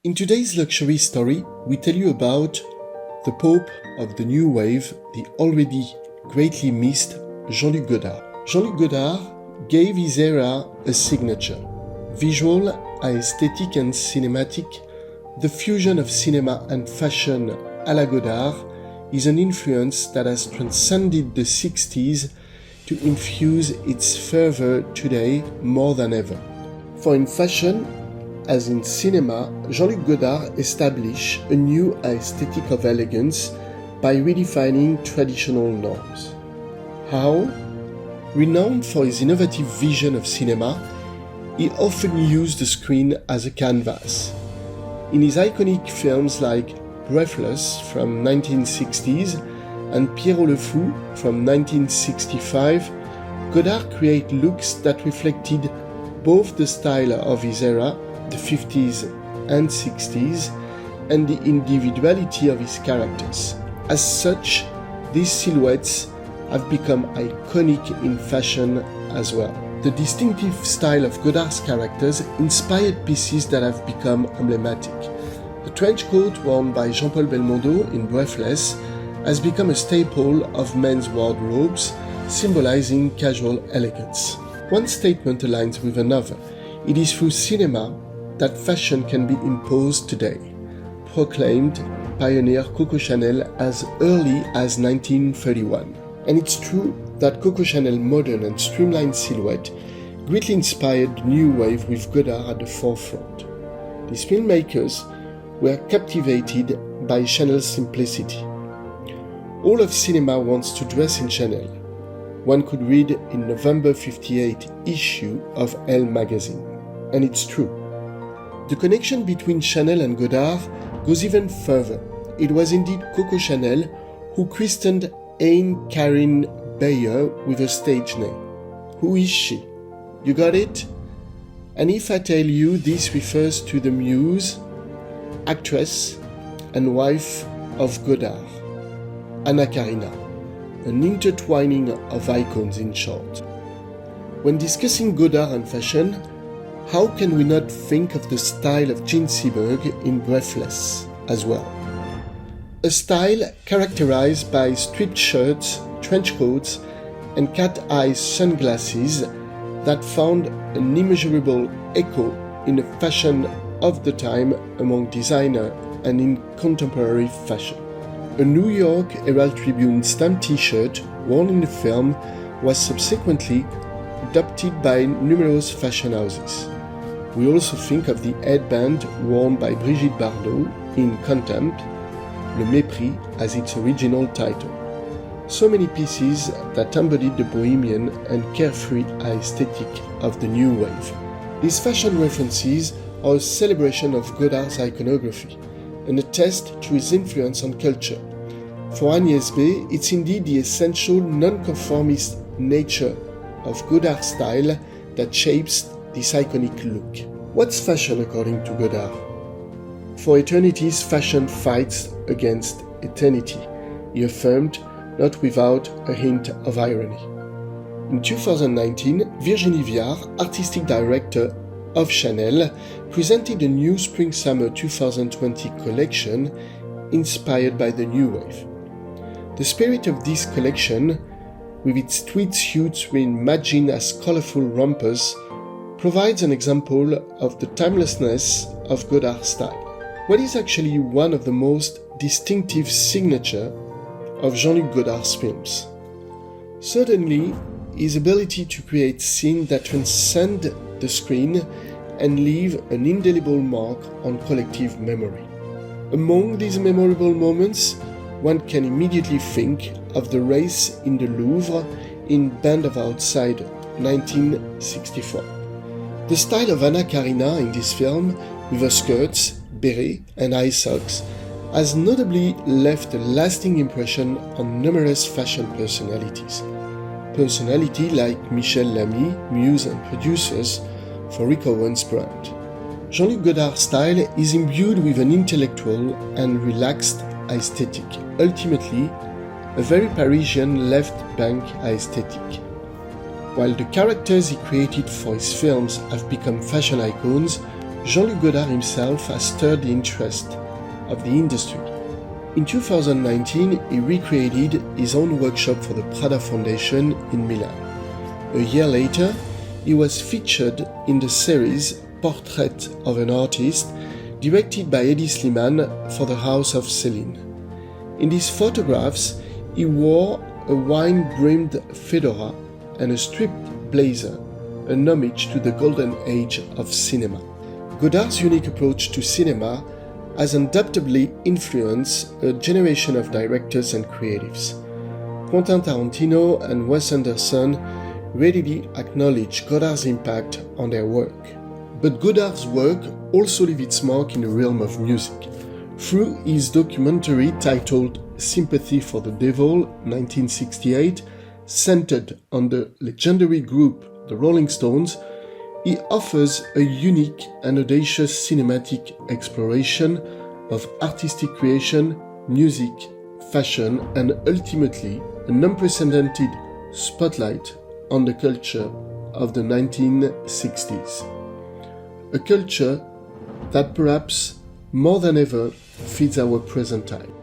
In today's luxury story, we tell you about the Pope of the New Wave, the already greatly missed Jean-Luc Godard. Jean-Luc Godard gave his era a signature. Visual, aesthetic and cinematic, the fusion of cinema and fashion à la Godard is an influence that has transcended the 60s to infuse its fervor today more than ever. For in fashion, as in cinema, Jean-Luc Godard established a new aesthetic of elegance by redefining traditional norms. How? Renowned for his innovative vision of cinema, he often used the screen as a canvas. In his iconic films like Breathless from 1960s and Pierrot le Fou from 1965, Godard created looks that reflected both the style of his era, the 50s and 60s, and the individuality of his characters. As such, these silhouettes have become iconic in fashion as well. The distinctive style of Godard's characters inspired pieces that have become emblematic. The trench coat worn by Jean-Paul Belmondo in Breathless has become a staple of men's wardrobes, symbolizing casual elegance. One statement aligns with another. It is through cinema that fashion can be imposed today, proclaimed pioneer Coco Chanel as early as 1931. And it's true that Coco Chanel's modern and streamlined silhouette greatly inspired the new wave with Godard at the forefront. These filmmakers were captivated by Chanel's simplicity. All of cinema wants to dress in Chanel. One could read in November 58 issue of Elle magazine. And it's true. The connection between Chanel and Godard goes even further. It was indeed Coco Chanel who christened Anne-Karin Bayer with a stage name. Who is she? You got it? And if I tell you this refers to the muse, actress and wife of Godard, Anna Karina, an intertwining of icons in short. When discussing Godard and fashion, how can we not think of the style of Jean Seberg in Breathless as well? A style characterized by striped shirts, trench coats, and cat-eye sunglasses that found an immeasurable echo in the fashion of the time among designers and in contemporary fashion. A New York Herald Tribune stamped t-shirt worn in the film was subsequently adopted by numerous fashion houses. We also think of the headband worn by Brigitte Bardot in Contempt, Le Mépris as its original title. So many pieces that embodied the bohemian and carefree aesthetic of the new wave. These fashion references are a celebration of Godard's iconography, and a test to his influence on culture. For Agnès B, it's indeed the essential non-conformist nature of Godard's style that shapes this iconic look. What's fashion according to Godard? For eternity's fashion fights against eternity, he affirmed, not without a hint of irony. In 2019, Virginie Viard, artistic director of Chanel, presented a new Spring-Summer 2020 collection inspired by the new wave. The spirit of this collection, with its tweed suits reimagined as colorful rompers, provides an example of the timelessness of Godard's style. What is actually one of the most distinctive signatures of Jean-Luc Godard's films? Certainly, his ability to create scenes that transcend the screen and leave an indelible mark on collective memory. Among these memorable moments, one can immediately think of the race in the Louvre in Band of Outside 1964. The style of Anna Karina in this film, with her skirts, beret and high socks, has notably left a lasting impression on numerous fashion personalities. Personalities like Michel Lamy, muse and producers for Rick Owens' brand. Jean-Luc Godard's style is imbued with an intellectual and relaxed aesthetic, ultimately a very Parisian left-bank aesthetic. While the characters he created for his films have become fashion icons, Jean-Luc Godard himself has stirred the interest of the industry. In 2019, he recreated his own workshop for the Prada Foundation in Milan. A year later, he was featured in the series Portrait of an Artist, directed by Eddie Slimane for the House of Celine. In these photographs, he wore a wine-brimmed fedora and a striped blazer, an homage to the golden age of cinema. Godard's unique approach to cinema has undoubtedly influenced a generation of directors and creatives. Quentin Tarantino and Wes Anderson readily acknowledge Godard's impact on their work. But Godard's work also leaves its mark in the realm of music. Through his documentary titled Sympathy for the Devil, 1968, centered on the legendary group the Rolling Stones, he offers a unique and audacious cinematic exploration of artistic creation, music, fashion, and ultimately an unprecedented spotlight on the culture of the 1960s. A culture that perhaps more than ever fits our present time.